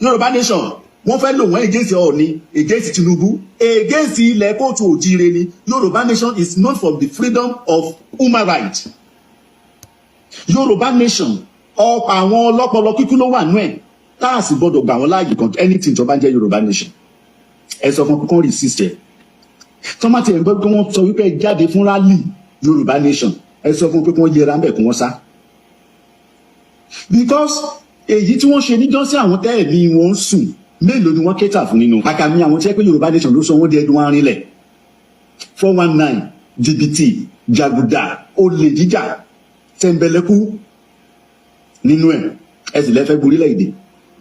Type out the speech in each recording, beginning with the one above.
Yorùbá nation wọ́n fẹ́ lò wọ́n against Ọọ̀ni, against Tinubu, against ilẹ̀ kóòtù òjire ni. Yorùbá nation is known for the freedom of human rights. Yorùbá nation ọ̀pọ̀ àwọn ọlọ́pọlọ kíkú ló wà nú ẹ̀ tá a sì gbọ́dọ̀ gbà wọ́n láàyè kan anything tó bá jẹ́ Yorùbá nation. Ẹ sọ fún kókó resist ẹ̀. Tọ́mátì ẹ̀ ń gbọ́ pé wọ́n sọ wípé ẹ jáde fún rally Yorùbá nation. Ẹ sọ fún pé kí wọ́n yẹra ń bẹ̀ kí wọ́n sá. Because èyí tí wọ́n ṣe níjọ́ sí àwọn tẹ́ẹ̀mí wọn ń sùn mélòó ni wọ́n kéta fún nínú. Àkàmì àwọn tí ẹ pé Yorùbá nation ló sọ wọ́n di ẹdun arinlẹ̀. 419 jìbìtì jàgùdà olè jíjà tẹ̀m̀bẹ̀lẹ̀kú nínú ẹ̀. Ẹ sì lẹ́fẹ́ gborílẹ̀-èdè.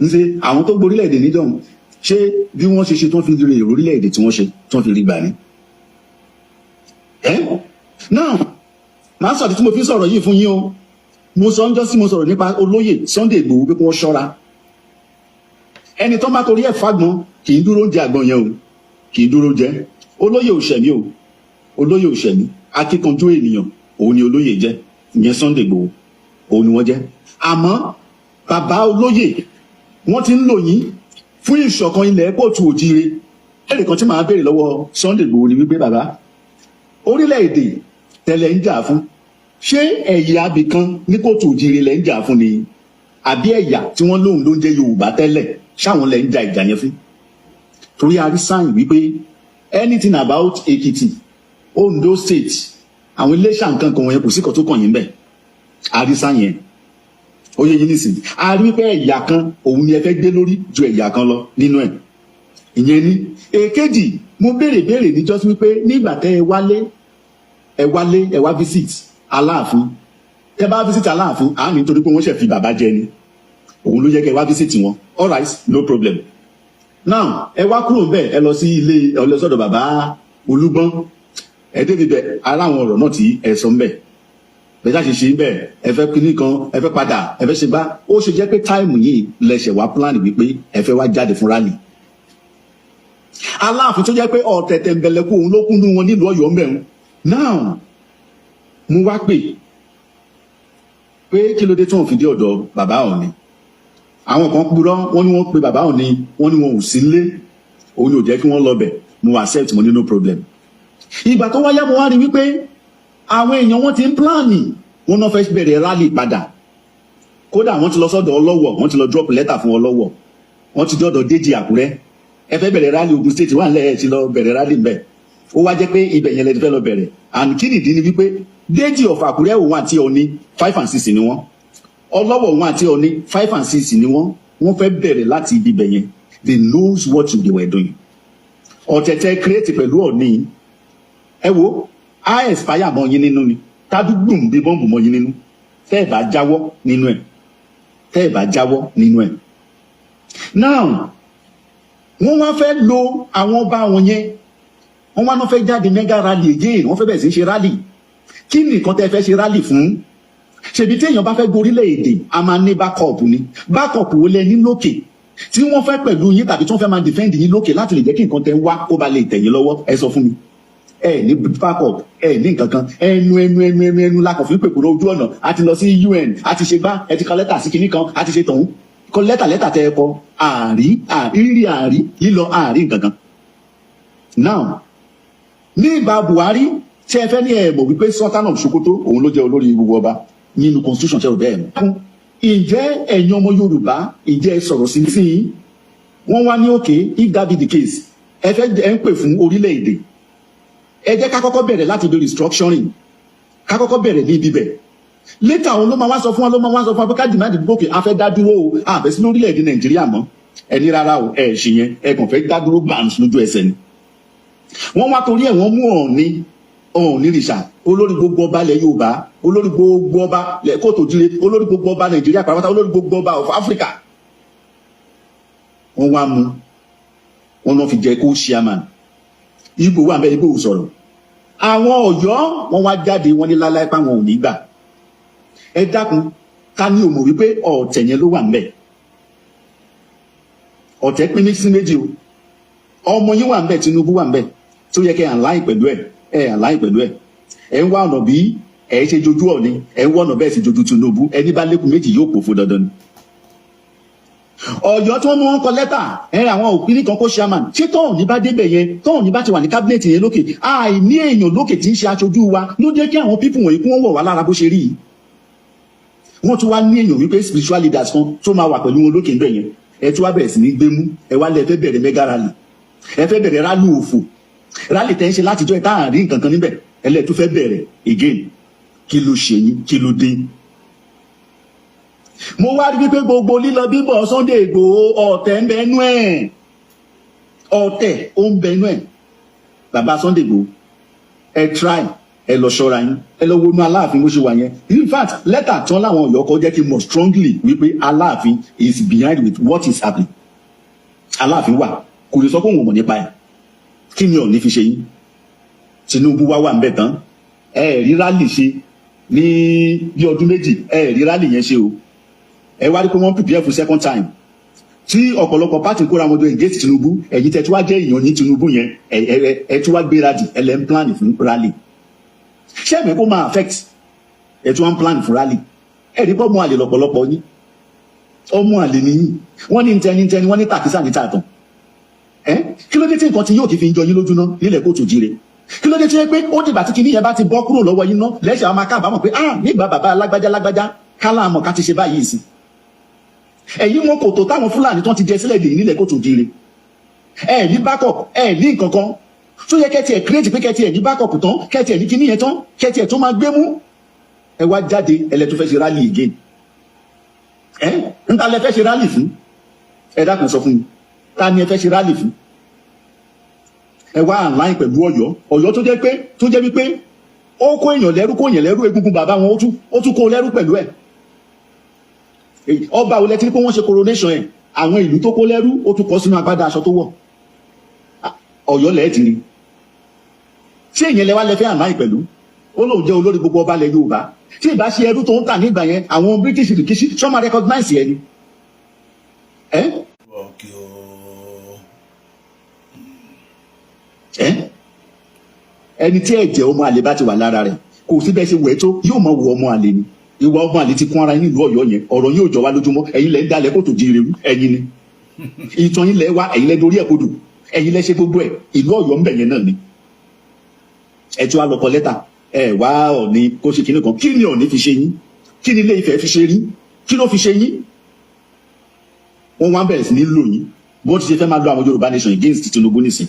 Ń ṣe àwọn tó gborílẹ̀-èdè nídọ̀hún ṣé bí wọ́n ṣe tó fi rí orílẹ̀-èdè tí wọ́n ṣe tó fi rí gbà ní. Now màá sọ̀rọ̀ tí mo fi sọ̀rọ̀ yìí fún yín o. Mo sọ ńjọ́ sí mo sọ̀rọ̀ nípa olóyè Sunday Igboho pé kí wọ́n ṣọ́ra. Ẹni tó bá torí ẹ̀ fagbọn kì í dúró jẹ àgbọn yẹn o, kì í dúró jẹ. Olóyè òṣèmí o, olóyè òṣèmí akíkanjú ènìyàn òun ni olóyè jẹ́, ìyẹn Sunday Igboho òun ni wọ́n jẹ́. Àmọ́ bàbá olóyè wọ́n ti ń lò yín fún ìṣọ̀kan ilẹ̀ kóòtù òjire. Ẹ̀rẹ̀ kan tí màá béèrè lọ́wọ́ Sunday Igboho ni wípé bàbá orílẹ̀-èdè tẹ́lẹ̀ ń jà fún ṣé ẹ̀yà abìkan ní kóòtù òjire lẹ́ ń jà fún ni àbí ẹ̀yà tí wọ́n lóhùn ló ń jẹ́ Yorùbá tẹ́lẹ̀ ṣáwọn lẹ́ ń jà ìjà yẹn fún? Torí a rí sáyìn wípé anything about Èkìtì, Ondo state, àwọn iléeṣà nǹkan kan wọ̀nyẹn kò sí kan tó kàn yín bẹ́ẹ̀. A rí sáyìn yẹn ó yẹ yín nísìnyí. A rí wípé ẹ̀yà kan òun ni ẹ fẹ́ gbé lórí ju ẹ̀yà kan lọ nínú ẹ̀. Ìyẹn ní. Èkejì mo béèrè níjọ́ sí wípé nígbà tẹ́ ẹ wá visit Aláàfin. Tẹ́ bá visit Aláàfin à ní nítorí pé wọ́n ṣẹ̀ fi bàbá jẹ ni. Òun ló yẹ kẹ́ wá visit wọn. All right, no problem. Now ẹ wá kúrò bẹ́ẹ̀ ẹ lọ sí ilé ọlọ́sọ̀dọ̀ bàbá Olúgbọ́n. Ẹ débi bẹ̀ ara àwọn ọ̀rọ̀ náà tí ẹ sọ ń bẹ̀. Bẹ́ẹ̀ ṣe ṣe bẹ́ẹ̀ ẹ fẹ́ kíní kan ẹ fẹ́ padà ẹ fẹ́ ṣe bá ó ṣe jẹ́ pé táìmù yìí lẹ́sẹ̀ wá plan wípé ẹ fẹ́ wá jáde fún rally. Aláàfin tó jẹ́ pé ọ̀tẹ̀tẹ̀ ń bẹ̀lẹ̀kú òun ló kúndùn wọn nílùú Ọ̀yọ́ mẹ́rin. Now mo wá pé kí ló dé tí wọ́n fi dé ọ̀dọ̀ bàbá Ọọ̀ni. Àwọn kan purọ́ wọ́n ní wọ́n pe bàbá Ọọ̀ni wọ́n ní wọn ò sí nílé òun ni ò jẹ́ kí wọ́n lọ bẹ̀. Mo accept mo ní no problem. Ìgbà tó wáyá mo wá rí wípé àwọn èèyàn wọn ti ń pláàni wọn náà fẹ́ bẹ̀rẹ̀ rally padà. Kódà wọ́n ti lọ sọ́dọ̀ Ọlọ́wọ̀ wọ́n ti lọ drop letter fún Ọlọ́wọ̀ wọ́n ti dọ́dọ̀ Déjì Àkúrẹ́ ẹ fẹ́ bẹ̀rẹ̀ rally Ògùn state wà nílẹ̀ ẹ ti lọ bẹ̀rẹ̀ rally mbẹ̀. Ó wá jẹ́ pé ibẹ̀ yẹn lẹ ti fẹ́ lọ bẹ̀rẹ̀ and kí nìdí ni wípé Déjì of Àkúrẹ́ òun àti Ọọ̀ni 5 and 6 ni wọ́n. Ọlọ́wọ̀ òun àti Ọọ̀ni 5 and 6 ni wọ́n fẹ́ bẹ̀rẹ̀ láti ibi bẹ̀ yẹn. They knows what they were doing. Ọ̀tẹ̀tẹ̀ create pẹ̀lú Ọọ̀ni ẹ wo a expire mọ́ yín nínú ni tádùgbùm bí bọ́ǹbù mọ́ yín nínú tẹ́ ẹ̀ bá jáwọ́ nínú ẹ̀. Now wọ́n wá fẹ́ lo àwọn ọba wọn yẹn wọ́n wá náà fẹ́ jáde mega rally again wọ́n fẹ́ bẹ̀rẹ̀ sí ṣe rally. Kí ni nǹkan tẹ́ fẹ́ ṣe rally fún? Ṣèbí tí èèyàn bá fẹ́ gorílẹ̀-èdè a máa ní backup ni. Backup wo lẹ ní lókè tí wọ́n fẹ́ pẹ̀lú yín tàbí tí wọ́n fẹ́ máa defend yín lókè láti lè jẹ́ kí nǹkan tẹ́ ń wá kó ba lè tẹ̀yìn lọ́wọ́? Ẹ sọ fún mi. Ẹ ní backup ẹ ní nǹkan kan ẹnu lákàn fún pèpòrò ojú ọ̀nà a ti lọ sí UN a ti ṣe gbá ẹ ti kọ lẹ́tà sí kinní kan a ti ṣe tọ̀hún kọ lẹ́tà tẹ́ ẹ kọ àárí lílọ àárí nǹkan kan. Now ní ìgbà Buhari tí ẹ fẹ́ ní ẹ mọ̀ wípé Sultan of Sokoto òun ló jẹ́ olórí gbogbo ọba nínú constitution ṣẹ́rù bẹ́ẹ̀ mọ́. Ǹjẹ́ ẹ̀yin ọmọ Yorùbá ǹjẹ́ ẹ sọ̀rọ̀ sí i wọ́n wá ní okay if that be the case ẹ ń pè fún orílẹ̀-èdè ẹ jẹ́ ká kọ́kọ́ bẹ̀rẹ̀ láti do restructuring ká kọ́kọ́ bẹ̀rẹ̀ ní ibi bẹ̀. Later àwọn ló máa wá sọ fún wa pé ká dìmáàdì gòkè a fẹ́ dá dúró o àbẹ̀ sí lórílẹ̀-èdè Nàìjíríà mọ́ ẹni rárá o ẹ ṣe yẹn ẹ kàn fẹ́ dá dúró gbàǹs lójú ẹsẹ̀ ni. Wọ́n wá torí ẹ̀ wọ́n mú Ọọ̀ni rìṣà olórí gbogbo ọba ilẹ̀ Yorùbá olórí gbogbo ọba kóòtù òjire olórí gbogbo ọba Nàìjíríà pàápàá olórí gbogbo ọba of Africa. Wọ́n wá mú wọn náà fi jẹ́ kó chairman. Ìgbò wà bẹ́ẹ̀ Ìgbò sọ̀rọ̀. Àwọn Ọ̀yọ́ wọ́n wá jáde wọ́n ní láláì pa wọn ò ní gbà. Ẹ dákun ká ní òmò wípé ọ̀tẹ̀ yẹn ló wà ńbẹ̀. Ọ̀tẹ̀ pín sí méjì o. Ọmọ yín wà ńbẹ̀ Tinubu wà ńbẹ̀ tó yẹ kẹ́ àláì pẹ̀lú ẹ̀ àláì pẹ̀lú ẹ̀. Ẹ ń wá ọ̀nà bí ẹ ṣe jojú Ọọ̀ni ẹ ń wá ọ̀nà bẹ́ẹ̀ sì jojú Tinubu ẹni bá lékun méjì yóò pòfo dandan ni. Ọ̀yọ́ tí wọ́n mú wọn kọ lẹ́tà àwọn òpin kan kó chairman ṣé tọ́hún ní bá débẹ̀ yẹn tọ́hún ní bá ti wà ní kábínẹ̀tì yẹn lókè àìní èèyàn lókè tí ń ṣe aṣojú wa ló jẹ́ kí àwọn pípù wọ̀nyí kí wọ́n wọ̀ wá lára bó ṣe rí yìí. Wọ́n tún wá ní èèyàn wípé spiritual leaders kan tó máa wà pẹ̀lú wọn lókè ń bẹ̀ yẹn ẹ tún wá bẹ̀rẹ̀ sí ní gbémú ẹ wá lẹ fẹ́ bẹ̀rẹ̀ mega rally ẹ fẹ́ bẹ̀rẹ̀ rally òfò rally tẹ́ ń ṣe látijọ́ ẹ̀ tá à ń rí nǹkan kan níbẹ̀ ẹ lẹ́ẹ̀ tún fẹ́ bẹ̀rẹ̀ again kí ló ṣe yín kí ló dé. Mo wá rí wípé gbogbo lílọ bíbọ̀ Sunday Igboho ọ̀tẹ̀ ń bẹnu ẹ̀ ọ̀tẹ̀ ó ń bẹnu ẹ̀ bàbá Sunday Igboho ẹ try ẹ lọ ṣọ́ra yín ẹ lọ wọnú Aláàfin bó ṣe wà yẹn. In fact lẹ́tà tán láwọn Ọ̀yọ́ kọ jẹ́ kí n mọ̀ strongly wípé Aláàfin is behind with what is happening. Aláàfin wà kò lè sọ pé òun ò mọ̀ nípa ẹ̀ kí ni òní fi ṣe yín. Tinubu wà ń bẹ̀ tán ẹ rí rálì ṣe ní bí ọdún méjì ẹ rí rálì yẹn ṣe o ẹ wá rí pé wọ́n prepare for second time tí ọ̀pọ̀lọpọ̀ pàtì kóra wọn jọ engage Tinubu ẹ̀yin tẹ́ tí wá jẹ́ èèyàn ní Tinubu yẹn ẹ tí wá gbéradì ẹ lẹ́ ń plan fún rally ṣé ẹ̀mí kó máa affect ẹ tí wọ́n ń plan fún rally ẹ rí pọ́ mú àlè lọ́pọ̀lọpọ̀ yín ọmọ àlè nìyí wọ́n ní ntẹni wọ́n ní tàkísà ní tààtàn kí ló dé tí nǹkan tí yóò kì fi ń jọ yín lójú náà nílẹ̀ kóòtù jíire kí ló dé tí pé ó dìgbà tí kinní yẹn bá ti bọ́ kúrò lọ́wọ́ yín náà lẹ́sẹ̀ àwọn máa kábàámọ̀ pé nígbà bàbá lágbájá kálá àmọ̀ ká ti ṣe báyìí sí ẹ̀yin wọn kò tó táwọn Fúlàní tó ti jẹ sílẹ̀ dè nílẹ̀ kóòtù jíire ẹ ní backup ẹ ní nǹkan kan tó yẹ kẹ́tì ẹ̀ create pé kẹ́tì ẹ̀ ní backup tán kẹ́tì ẹ̀ ní kinní yẹn tán kẹ́tì ẹ̀ tó máa gbé mú ẹ wá jáde ẹlẹ́ tó fẹ́ ṣe rally again ń ta lẹ fẹ́ ṣe rally fún ẹ dákun sọ fún mi ta ni ẹ fẹ́ ṣe rally fún ẹ wá online pẹ̀lú Ọ̀yọ́ tó jẹ́ wípé ó kó èèyàn lẹ́rú egungun bàbá wọn ó tún kó lẹ́rú pẹ̀lú ẹ̀ ọba olè tí pé wọ́n ṣe coronation ẹ̀ àwọn ìlú tó kó lẹ́rú ó tún kọ́ sínú agbádá aṣọ tó wọ̀ Ọ̀yọ́ lẹ́ẹ̀tì ni ṣé èèyàn lẹ́wà lẹ́fẹ́ online pẹ̀lú ó lóun jẹ́ olórí gbogbo ọba ilẹ̀ Yorùbá tí ìbá ṣe ẹrú tó ń tà nígbà yẹn àwọn British rìkíṣí ṣọ́ máa recognize ẹ ni ẹni tí ẹ̀jẹ̀ ọmọ àlè bá ti wà lára rẹ̀ kò sí bẹ́ẹ̀ ṣe wẹ̀ tó yóò máa wọ ọmọ àlè ni ìwà ọmọ àlè ti kún ara nílùú Ọ̀yọ́ yẹn ọ̀rọ̀ yóò jọ wá lójúmọ́ ẹ̀yin lẹ ń dalẹ̀ kó tó jí rewú ẹ̀yin ni ìtàn yín lẹ wá ẹ̀yin lẹ dorí ẹ̀ kodò ẹ̀yin lẹ ṣe gbogbo ẹ̀ ìlú Ọ̀yọ́ ń bẹ̀ yẹn náà ni ẹ tí wàá lọ kọ lẹ́tà ẹ wá Ọọ̀ni kó ṣe kinní kan kí ni Ọọ̀ni fi ṣe yín kí ni Ilé Ifẹ̀ fi ṣe rí kí ló fi ṣe yín wọ́n wá bẹ̀rẹ̀ sí ní lò yín bó ti ṣe fẹ́ máa lo àwọn Yorùbá nation against Tinubu nìsín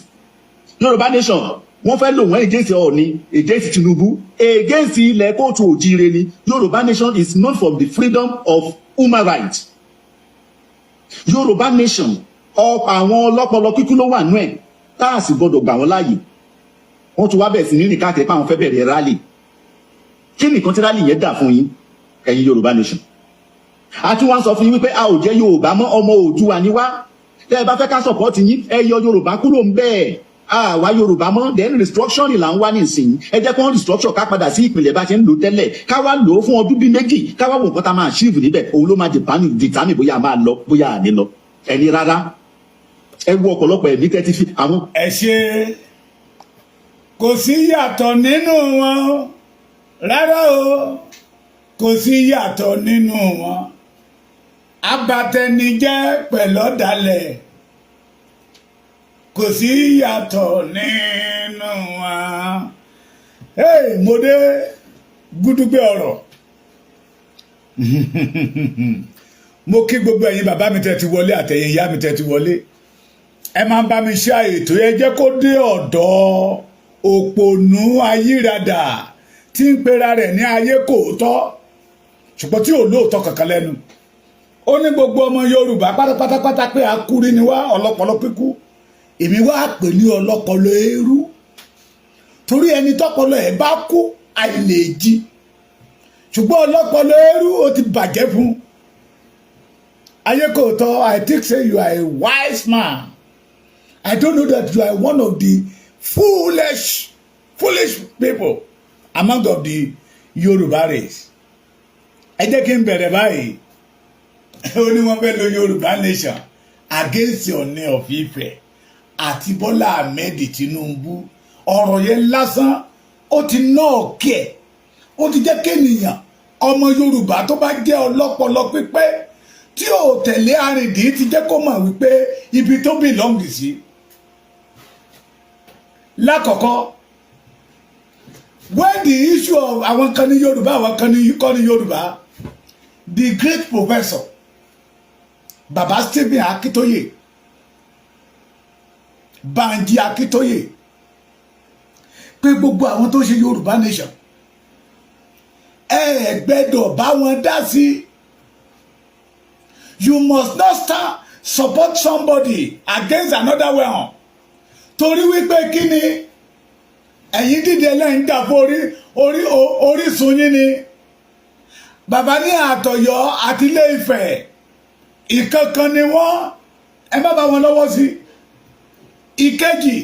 Yorùbá nation wọ́n fẹ́ lò wọ́n against Ọọ̀ni against Tinubu against ilẹ̀ kóòtù òjíire ni Yorùbá nation is known for the freedom of human rights Yorùbá nation ọ̀pọ̀ àwọn ọlọ́pọlọ kíkú ló wà nú ẹ̀ tá a sì gbọdọ̀ gbà wọ́n láàyè wọ́n tún wá bẹ̀rẹ̀ sí ní rìn káàkiri pé àwọn fẹ́ bẹ̀rẹ̀ rally kí nìkan tí rally yẹn dà fún yín ẹ̀yin Yorùbá nation a tún wá sọ fún yín wípé a ò jẹ́ Yorùbá mọ́ ọmọ Oòduà ni wá tẹ́ ẹ bá fẹ́ ká support yín ẹ yọ Yorùbá kúrò ń bẹ́ẹ̀ àwa Yorùbá mọ́ then restructuring là ń wá nísìnyí ẹ jẹ́ kí wọ́n restructure ká padà sí ìpìlẹ̀ bá ṣe ń lò tẹ́lẹ̀ ká wá lò ó fún ọdún bíi méjì ká wá wò nǹkan tá a máa achieve níbẹ̀ òun ló máa determine bóyá a máa lọ bóyá a ní lọ ẹni rárá ẹ wo ọ̀pọ̀lọpọ̀ ẹ̀mí tẹ́tí fi àwọn. ẹ ṣe kò sí yàtọ̀ nínú wọn rárá o kò sí yàtọ̀ nínú wọn abatẹnijẹ́ pẹ̀lọ́dalẹ̀ kò sí yàtọ̀ nínú wọn. mo dé gúdúgbé ọ̀rọ̀ mo kí gbogbo ẹ̀yin bàbá mi tẹ́ ti wọlé àtẹ̀yin ìyá mi tẹ́ ti wọlé ẹ máa ń bá mi ṣe ètò ẹ jẹ́ kó dé ọ̀dọ̀ òpònú ayírádà tí ń pera rẹ̀ ní ayé kòótọ́ ṣùgbọ́n tí ò lóòótọ́ kankan lẹ́nu ó ní gbogbo ọmọ Yorùbá pátápátá pé akúrí ni wá ọlọ́pọlọ píkú èmi wá pè ní ọlọ́pọlọ eérú torí ẹni tọ́pọlọ ẹ̀ bá kú àìlè jí ṣùgbọ́n ọlọ́pọlọ eérú ó ti bàjẹ́ fún ayé kòótọ́. I think say you are a wise man. I don't know that you are one of the foolish people among of the Yorùbá race. ẹ jẹ́ kí n bẹ̀rẹ̀ báyìí ó ní wọ́n fẹ́ lo Yorùbá nation against Ọọ̀ni of Ifẹ̀ àti Bọ́lá Ahmed Tinubu ọ̀rọ̀ yẹn lásán ó ti náà kí ó ti jẹ́ kéèyàn ọmọ Yorùbá tó bá jẹ́ ọlọ́pọlọ pípé tí ò tẹ̀lé arìndí ti jẹ́ kó mọ̀ wípé ibi tó belong sí. Lákọ̀ọ́kọ́, when the issue of àwọn kan ní Yorùbá àwọn kan ní kọ́ ní Yorùbá, the great professor Baba Stephen Akintoye, Banji Akintoye, pé gbogbo àwọn tó ṣe Yorùbá nation ẹ gbẹ́dọ̀ bá wọn dá sí. You must not support somebody against another one. Torí wípé kí ni ẹ̀yin dìde lẹ́yìn dà fún orísun yín ni. Bàbá ní àtọ̀yọ́ àti Ilé Ifẹ̀ ìkankan ni wọ́n, ẹ má bá wọn lọ́wọ́ sí. Ìkejì,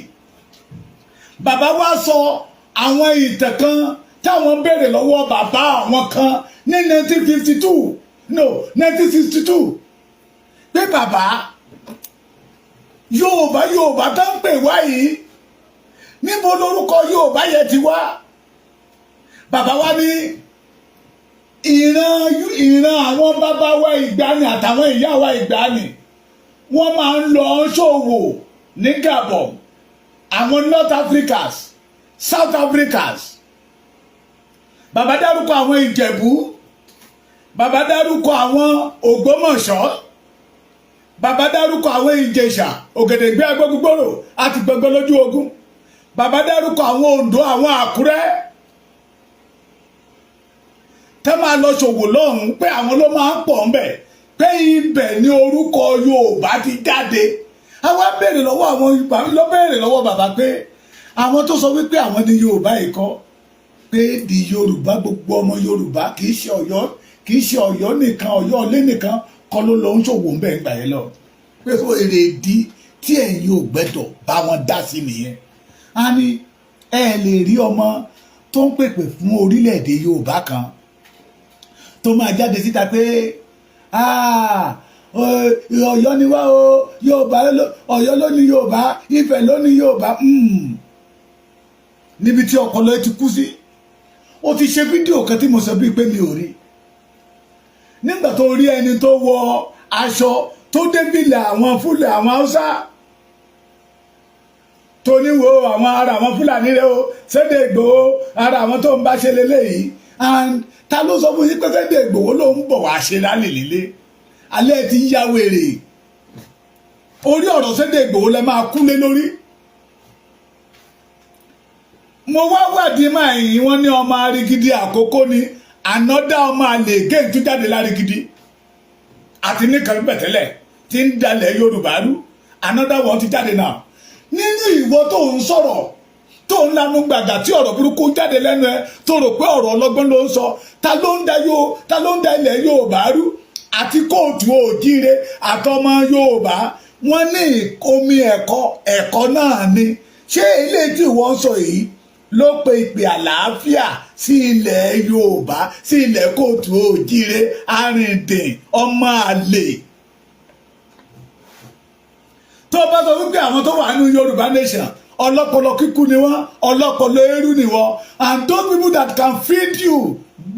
bàbá wa sọ àwọn ìtàn kan táwọn béèrè lọ́wọ́ bàbá àwọn kan ní 1962 pé bàbá Yorùbá tó ń pè wá yìí níbo lórúkọ Yorùbá yẹn ti wá. Bàbá wa ní ìran àwọn bàbá wa ìgbàanì àtàwọn ìyá wa ìgbàanì wọ́n máa ń lọ ṣòwò ní Gabon, àwọn North Africans, South Africans. Bàbá dárúkọ àwọn Ìjẹ̀bú, bàbá dárúkọ àwọn Ògbómọ̀ṣọ́, bàbá dárúkọ àwọn Ìjẹ̀ṣà, Ògèdèngbé Agbógungbòrò àti Gbọ̀ngbọ̀n lójú ogun. Bàbá dárúkọ àwọn Oǹdó, àwọn Àkúrẹ́. Tẹ́ máa lọ ṣòwò lọ́hùn pé àwọn ló máa ń pọ̀ ńbẹ̀, pé ibẹ̀ ni orúkọ Yorùbá ti jáde. Àwa béèrè lọ́wọ́ àwọn Yorùbá ló béèrè lọ́wọ́ bàbá pé àwọn tó sọ wípé àwọn ní Yorùbá yìí kọ́, pé di Yorùbá gbogbo ọmọ Yorùbá kì í ṣe Ọ̀yọ́ nìkan, Ọ̀yọ́ ilé nìkan kọ́ ló lọ ń ṣòwò ń bẹ̀ gbà yẹn lọ. Pé fún èrè ìdí tí ẹ̀yin ò gbẹ́dọ̀ bá wọn dá sí nìyẹn. A ní ẹ lè rí ọmọ tó ń pèpè fún orílẹ̀-èdè Yorùbá kan tó máa jáde síta pé Ọ̀yọ́ ni wá o, Yorùbá Ọ̀yọ́ ló ní Yorùbá, Ifẹ̀ ló ní Yorùbá. Níbi tí ọpọlọ ẹ ti kú sí. Ó ti ṣe fídíò kan tí mo sọ bíi pé mi ò rí. Nígbà tó rí ẹni tó wọ aṣọ tó débìlà àwọn Fúlàní, àwọn Haúsá tó níwò àwọn ara àwọn Fúlàní rẹ o, Sunday Igboho ara àwọn tó ń bá ṣe lélẹ́yìí. And ta ló sọ fún yín pé Sunday Igboho ló ń bọ̀ wá ṣe lálẹ́ lílé? Alẹ́ ti yá wèrè. Orí ọ̀rọ̀ Sunday Igboho lẹ máa kúlé lórí. Mo wá wádìí máa yìí wọ́n ní ọmọ Arigidi Àkókó ni ànọ́dá ọmọ àlè géè tún jáde l'Arigidi àti nìkan bẹ̀tẹ́lẹ̀ tí ń dalẹ̀ Yorùbá rú, ànọ́dá wọn ti jáde náà. Nínú ìwọ tó ń sọ̀rọ̀ tó ń lanu gbàgà tí ọ̀rọ̀ burúkú jáde lẹ́nu ẹ tó rò pé ọ̀rọ̀ ọlọ́gbọ́n ló ń sọ, ta ló ń da ilẹ̀ Yorùbá rú? Àti kóòtù òjíire àtọmọ Yorùbá wọ́n ní omi ẹ̀kọ́ náà ni. Ṣé ilé tí wọ́n sọ yìí ló pe ìpè àlàáfíà sí ilẹ̀ Yorùbá, sí ilẹ̀ kóòtù òjíire arìndìn ọmọ àlè? Tó bá sọ wípé àwọn tó wà nínú Yorùbá nation ọlọ́pọlọ kíkú ni wọ́n, ọlọ́pọlọ eérú ni wọ́n, and those people that can feed you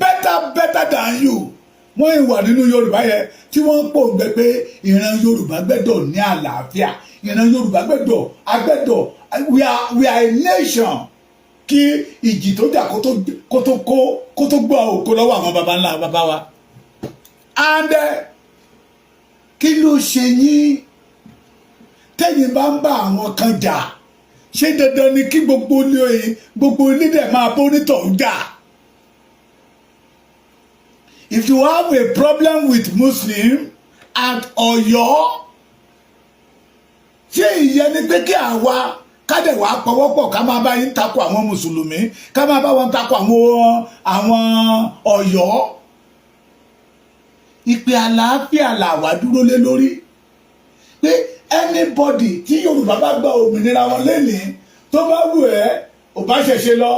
better than you wọ́n ìwà nínú Yorùbá yẹn tí wọ́n ń pòǹgbẹ pé ìran Yorùbá gbẹ́dọ̀ ní àlàáfíà, ìran Yorùbá gbẹ́dọ̀ we are a nation. Kí ìjì tó jà kó tó gbọ́ òkú lọ́wọ́ àwọn baba ńlá baba wa. And kí ló ṣe yín tẹ́yìn bá ń bá àwọn kan jà? Ṣé dandan ni kí gbogbo ilé dẹ̀ máa bó nítọ̀ ń jà? If you have a problem with Muslim at Ọ̀yọ́, ṣé ìyẹn ni pé kí àwa kádẹ̀ wá pọwọ́pọ̀ ká máa bá yín takò àwọn mùsùlùmí, ká máa bá wọn takò àwọn Ọ̀yọ́? Ìpè àlàáfíà làwa dúró lé lórí. Pé anybody tí Yorùbá bá gba òmìnira wọn lénìí, tó bá wù ẹ́ ò bá ṣẹ̀ṣẹ̀ lọ,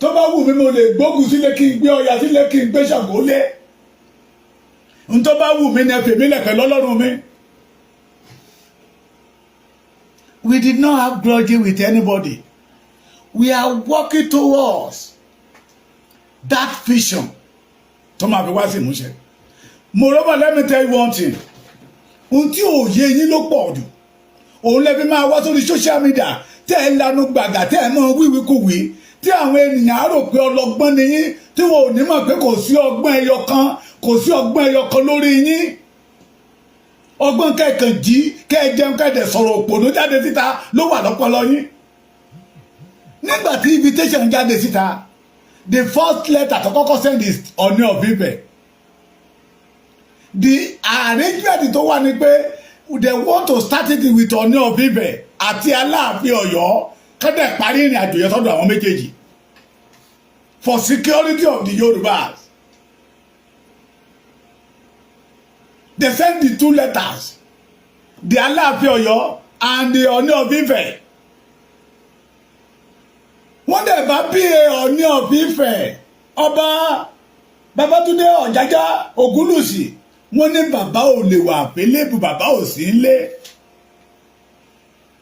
tó bá wù mí mo lè gbógun sílé kí n gbé Ọya sílé kí n gbé Ṣàngó lé. N tó bá wù mí ni ẹ fèmí lẹ̀kẹ̀ lọ́lọ́run mi. We did not have grudging with anybody. We are working towards that vision tó máa fi wá sí ìmúṣẹ. Moreover, let me tell you one thing. Ohun tí ò yé yín ló pọ̀ jù. Òun lè fi máa wá sórí social media tẹ́ ẹ lanu gbàgà tẹ́ ẹ mọ wíwíkúwí tí àwọn ènìyàn á rò pé ọlọ́gbọ́n ni yín tí wọn ò ní mọ̀ pé kò sí ọgbọ́n ẹyọ kan lórí yín. Ọgbọ́n kẹ̀kàn jí kẹ́ ẹ jẹun kẹ́ẹ̀dẹ̀ sọ̀rọ̀ òpònú jáde síta ló wà lọ́pọlọ yín. Nígbà tí invitation jáde síta, the first letter tó kọ́kọ́ send is Ọọ̀ni of Ifẹ̀. The arrangement tó wà ní pé they want to start it with Ọọ̀ni of Ifẹ̀ àti Aláàfin Ọ̀yọ́ kẹ́dẹ̀ parí ìrìn àjò yẹn sọ́dọ̀ àwọn méjèèjì for security of the Yorubas. They sent the two letters, the Aláàfin Ọ̀yọ́ and the Ọọ̀ni of Ifẹ̀. Wọ́n dẹ̀ bá bí Ọọ̀ni of Ifẹ̀ ọba Babátúndé Ọ̀jájá Ògúnlùsì wọ́n ní bàbá ò lè wà pélébù, bàbá ò sí nílé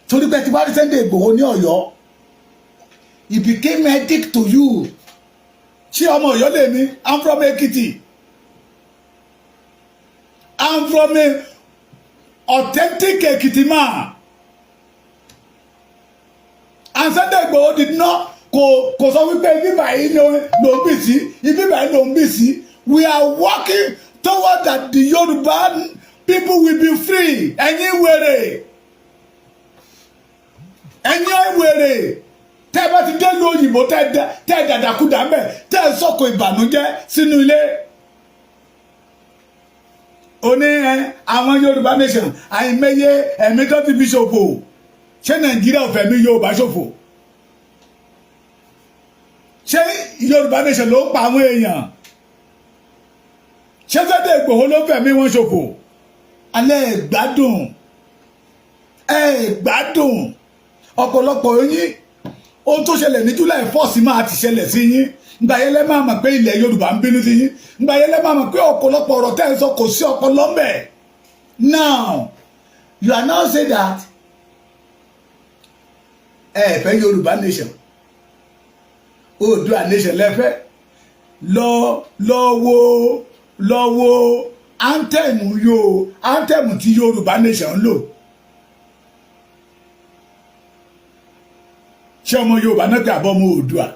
torí pé tí wọ́n rí Sunday Igboho ní Ọ̀yọ́ it became headache to you. Ṣé ọmọ Ọ̀yọ́ lèmi? I'm from Ekiti. I'm from a authentic Ekiti man. And Sunday Igboho did not kò sọ wípé ibi báyìí ló ń bì sí, ibi báyìí ló ń bì sí. We are working toward that the Yoruba people will be free. Ẹ̀yin wèrè tẹ́ ẹ bá ti dé lóyìnbó tẹ́ ẹ dàdàkúdà mẹ́ tẹ́ ẹ sọ̀kò ìbànújẹ́ sínú ilé. Ó ní àwọn Yorùbá nation àìmọye ẹ̀mí tó ti fi ṣòfò. Ṣé Nàìjíríà ò fẹ̀mí Yorùbá ṣòfò? Ṣé Yorùbá nation ló pa àwọn èèyàn? Ṣé Sunday Igboho ló fẹ̀mí wọn ṣòfò? Alẹ́ gbádùn ọ̀pọ̀lọpọ̀ yín ohun tó ṣẹlẹ̀ ní July 4 máa ti ṣẹlẹ̀ sí yín. Ìgbà yẹn lẹ́ máa mọ̀ pé ilẹ̀ Yorùbá ń bínú sí yín. Ìgbà yẹn lẹ́ máa mọ̀ pé ọ̀pọ̀lọpọ̀ ọ̀rọ̀ tẹ́ ẹ sọ kò sí ọpọlọ ńbẹ̀. Now you are now saying that ẹ fẹ́ Yorùbá nation, Oòduà nation lẹ́fẹ́ lọ wo anthem tí Yorùbá nation ń lò. Ṣé ọmọ Yorùbá náà pé àbọ̀ ọmọ Oòduà?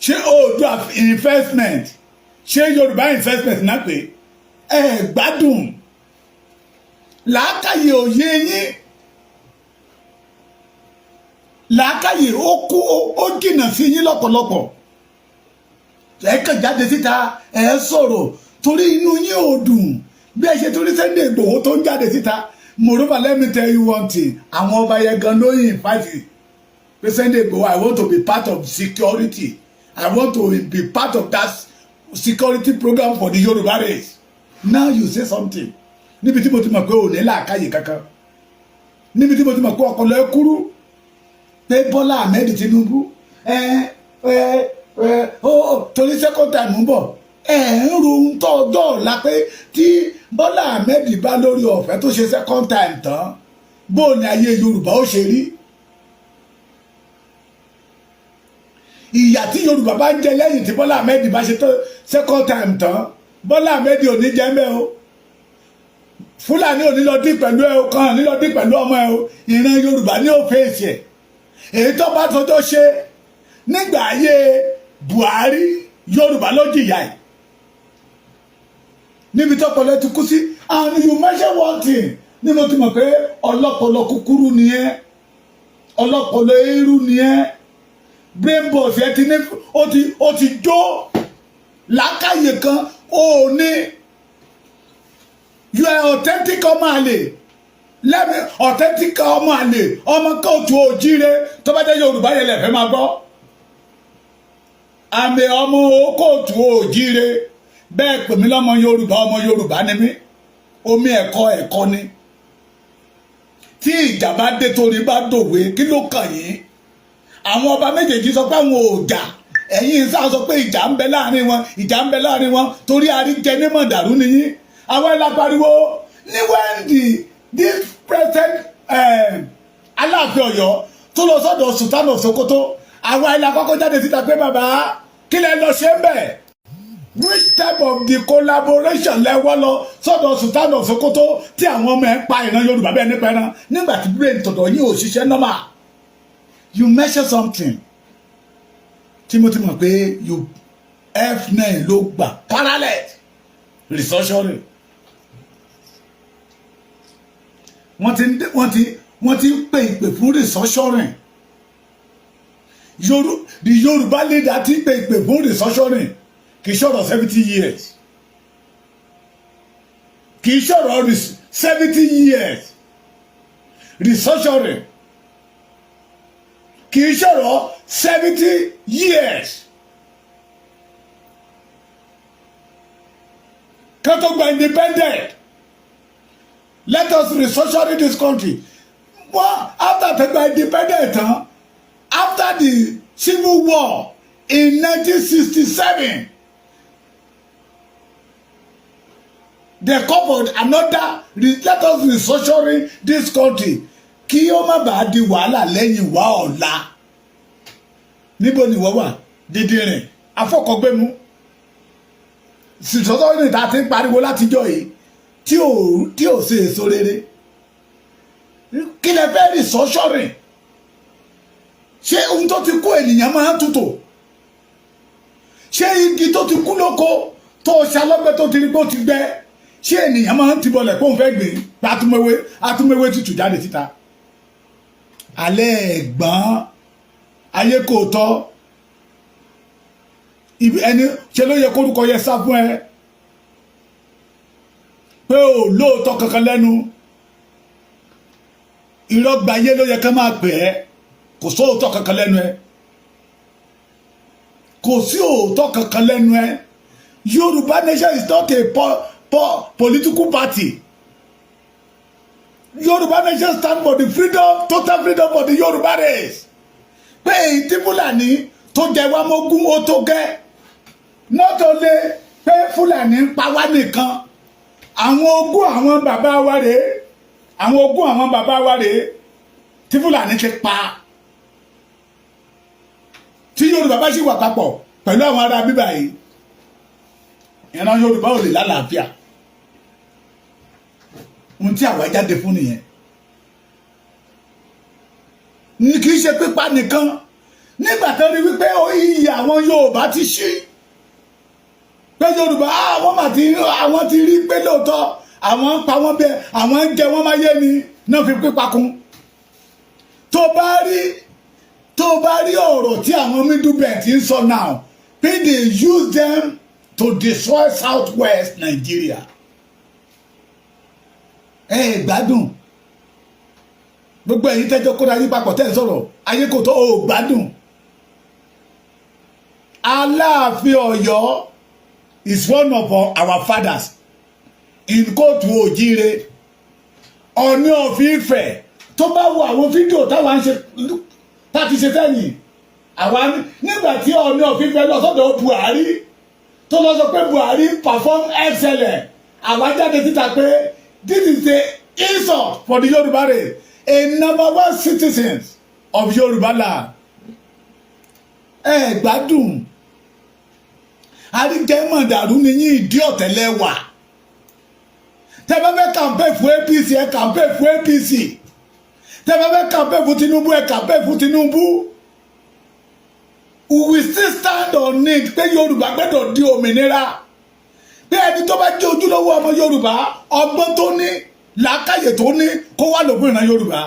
Ṣé Oòduà investment, ṣé Yorùbá investment náà pé ẹ gbádùn làákàyè òye yín, làákàyè ó jìnnà sí yín lọ́pọ̀lọpọ̀. Ẹ kàn jáde síta ẹ sọ̀rọ̀ torí inú yín ò dùn bí ẹ ṣe torí Sunday Igboho tó ń jáde síta. Moreover, let me tell you one thing. Àwọn ọba yẹn gan ló yìn fight pé Sunday Igboho, I want to be part of security. I want to be part of that security program for the Yoruba race. Now you say something. Níbi tí mo ti mọ̀ pé ò ní làákàyè kankan. Níbi tí mo ti mọ̀ pé ọpọlọ ẹ kúrú. Pé Bọ́lá Ahmed Tinubu torí second time ń bọ̀. Ń ro ohun tó ọjọ́ ọ̀la pé tí Bọ́lá Ahmed bá lórí ọ̀fẹ́ tó ṣe second time tán bó ni ayé Yorùbá ó ṣe rí. Ìyà tí Yorùbá bá ń jẹ lẹ́yìn tí Bọ́lá Ahmed bá ṣe tó second time tán Bọ́lá Ahmed ò ní jẹ́ mẹ́ o. Fúlàní ò ní lọ dín pẹ̀lú ẹ o, kan ní lọ dín pẹ̀lú ọmọ ẹ o. Ìran Yorùbá ní ó fèsì ẹ̀. Èyí tó bá tọjọ́ ṣe nígbà ayé Buhari Yorùbá ló jìyà ẹ̀. Níbi tọ́pọ̀lọ́ ti kú sí, and you mention one thing ní mo ti mọ̀ pé ọlọ́pọlọ kúkúrú ni ẹ́, ọlọ́pọlọ eérú ni ẹ́, brain box ẹ ti ní ó ti jó làákàyè kan ó ní. You are authentic ọmọ àlè, lẹ́mi authentic ọmọ àlè, ọmọ kóòtù òjíire tó bá jẹ́ Yorùbá yẹn lẹ́fẹ̀ẹ́ máa gbọ́. Àmì ọmọ kóòtù òjíire bẹ́ẹ̀ pè mí lọ́mọ Yorùbá, ọmọ Yorùbá ni mí, omi ẹ̀kọ́ ni. Tí ìjà bá dé torí bá dòwe kí ló kàn yín? Àwọn ọba méjèèjì sọ pé àwọn ò jà, ẹ̀yin sá sọ pé ìjà ń bẹ láàrin wọn torí àríjẹ ní mọ̀dàrú ni yín. Àwọn ẹ̀la pariwo ní when this present Aláàfin Ọ̀yọ́ tó lọ sọ́dọ̀ Sultan of Sokoto, àwọn ẹ̀la kọ́kọ́ jáde síta pé bàbá kí lẹ lọ ṣe ń bẹ̀. which type of the collaboration lẹ́wọ́ lọ sọ́dọ̀ Sultan of Sokoto tí àwọn ọmọ ẹ̀ pa ìran Yorùbá bẹ́ẹ̀ nípa ẹran nígbà tí brain tọ̀dọ̀ yín ò ṣiṣẹ́ normal you measure something tí mo ti mọ̀ pé you F9 ló gbà parallel restructuring wọ́n ti ń pè ìpè fún restructuring the Yorùbá leader ti ń pè ìpè fún restructuring kì í ṣọ̀rọ̀ 70 years kì í ṣọ̀rọ̀ 70 years restructuring kì í ṣọ̀rọ̀ 70 years kí tó gba independent let us restructure this country well, after the independent after the civil war in 1967 they covered another let us restructuring this country kí ó má bàa di wàhálà lẹ́yìn wá ọ̀la níbo ni wọ́n wà dídìrín afọ́kọ̀gbẹ́mú sìtọ́tọ́ ní ìta ti ń pariwo látijọ́ yìí tí ò ṣe èso rere kí lẹ fẹ́ restructuring ṣé ohun tó ti kú ènìyàn máa ń tutù ṣé igi tó ti kú lóko tó ṣalọ́gbẹ́ tó ti rí pé ó ti gbẹ ṣé ènìyàn máa ń tibọlẹ̀ kó ń fẹ́ gbìn atúmẹ̀wé tutù jáde síta alẹ́ ẹ̀gbọ́n ayé kò tọ́ ibi ẹni ṣe ló yẹ kórúkọ yẹ sá fún ẹ pé ò lóòótọ́ kankan lẹ́nu ìrọ́gbàyé ló yẹ ká máa pè ẹ́ kò sóòótọ́ kankan lẹ́nu ẹ kò sí òótọ́ kankan lẹ́nu ẹ Yorùbá nation is not a political party. Yoruba nation stand for the freedom, total freedom for the Yoruba race. Pé èyí tí Fúlàní tó jẹ wá mógún ó tó gẹ́. Not only pé Fúlàní ń pa wá nìkan. Àwọn ogún àwọn bàbá wa rèé. Àwọn ogún àwọn bàbá wa rèé. Tí Fúlàní ti pa. Tí Yorùbá bá sì wà papọ̀ pẹ̀lú àwọn ará bíbá yìí. Ìran Yorùbá ò lè lálàáfíà. Ohun tí àwa jáde fún nìyẹn ní kì í ṣe pípa nìkan nígbà tó rí wípé iyì àwọn Yorùbá ti ṣí pé Yorùbá àwọn ti rí pé lóòótọ́ àwọn ń pa wọ́n bẹ́ẹ̀ àwọn ń jẹ wọ́n máyé ni náà fi pípa kún tó bá rí ọ̀rọ̀ tí àwọn middle belt ń sọ now pé they use them to destroy Southwest Nigeria. Gbádùn gbogbo ẹ̀yin tẹ́jọ́ kóra yí papọ̀ tẹ́ ń sọ̀rọ̀ ayé kò tó gbádùn. Aláàfin Ọ̀yọ́ is one of our fathers in kóòtù òjíire. Ọ̀ọ̀ni of Ifẹ̀ tó bá wo àwọn fídíò táwa ń ṣe táti ṣe sẹ́yìn àwa nígbà tí Ọ̀ọ̀ni of Ifẹ̀ lọ sọ́dọ̀ Buhari tó lọ sọ pé Buhari perform excellent àwa jáde síta pé this is the insult for the Yoruba race, a #1 citizens of Yoruba land. Gbádùn. Àríjẹ́mọ̀dàrú ni yín ìdí ọ̀tẹ̀lẹ̀ wà. Tẹ́ bá fẹ́ campaign fún APC, ẹ campaign fún APC. Tẹ́ bá fẹ́ campaign fún Tinubu, ẹ campaign fún Tinubu. We will still stand on it pé Yorùbá gbẹ́dọ̀ di òmìnira. Bí ẹni tó bá jẹ́ ojúlówó ọmọ Yorùbá ọgbọ́n tó ní làákàyè tó ní kó wá lò fún ìran Yorùbá.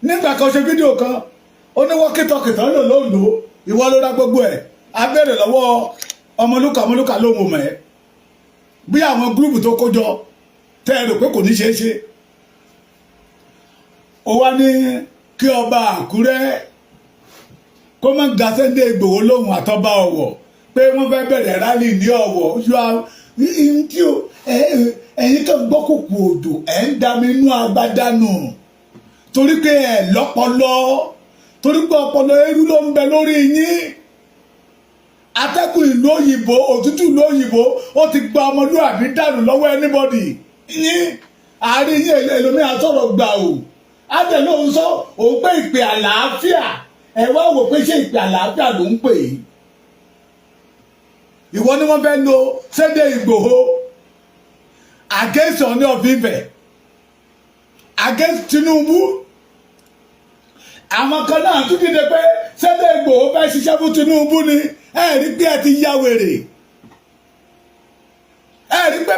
Nígbà kan ṣe fídíò kan ó ní wọ́n kìtọ̀kìtọ̀ lò lóńdó ìwọ ló ra gbogbo ẹ̀ abẹ́rẹ́ lọ́wọ́ ọmọlúkà lóhùn mọ́ ẹ̀ bí àwọn gúrùpù tó kójọ tẹ́ ẹ rò pé kò ní ṣeé ṣe. Ó wá ní kí ọba Àkúrẹ́ kó má ga Sunday Ìgbòho lóhùn àtọ́ba Ọ̀wọ̀ pé wọ́n fẹ́ bẹ̀rẹ̀ rálì ní Ọ̀wọ̀ ẹ̀yin kan gbọ́ kòkò odò ẹ̀ ń dami inú agbádánù torí pé ẹ̀ lọ́pọlọ torí pé ọpọlọ eérú ló ń bẹ lórí yín atẹ́gùn ìlú òyìnbó òtútù ìlú òyìnbó ó ti gba ọmọlúwàbí dànù lọ́wọ́ anybody yín àárín yín ẹlòmíà sọ̀rọ̀ gbà o adẹ ló ń sọ òun pé ìpè àlàáfíà ẹ wá wò pé ṣé ìpè àlàáfíà ló ń pè é ìwọ ni wọ́n fẹ́ lo Sunday Igboho against Ọọ̀ni of Ifẹ̀ against Tinubu. Àwọn kan náà tún dìde pé Sunday Igboho fẹ́ ṣiṣẹ́ fún Tinubu ni ẹ rí pé ẹ ti ya wèrè ẹ rí pé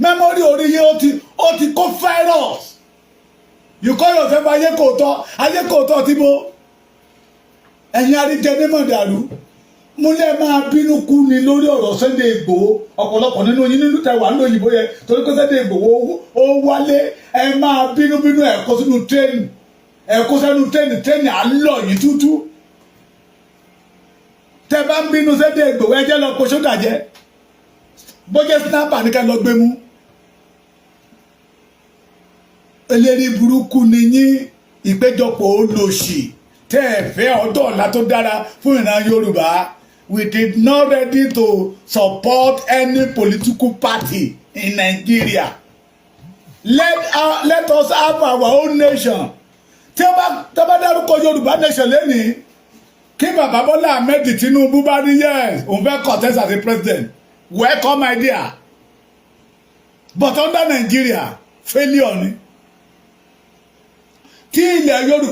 mẹ́mórì orí yẹn ó ti kó virus. You call yourself ayékòótọ́ tí mo ẹ̀yin àríjẹ nímọ̀ dàrú mo lè máa bínú kú ni lórí ọ̀rọ̀ Sunday Igboho ọ̀pọ̀lọpọ̀ nínú yín nínú tẹwàá ní òyìnbó yẹn torí pé Sunday Igboho ó wálé ẹ máa bínú ẹ̀kọ́ sínú tírẹ́nì àlọ́ yìí tútú tẹ bá ń bínú Sunday Igboho ẹ jẹ́ lọ pọ̀ sódà jẹ́ bójẹ́ snapper ní ká lọ gbé mú. Eléri burúkú ni yín ìpéjọpọ̀ olóṣì tẹ́ ẹ fẹ́ ọjọ́ ọ̀la tó dára fún ìran Yorùbá. We did not ready to support any political party in Nigeria. Let us have our own nation. Tí a bá dárúkọ Yorùbá nation lẹ́nìí kí bàbá Bọ́lá Ahmed Tinubu bá ní yes òun fẹ́ contest as a president welcome idea but under Nigeria failure ni. Kí ilẹ̀ Yorùbá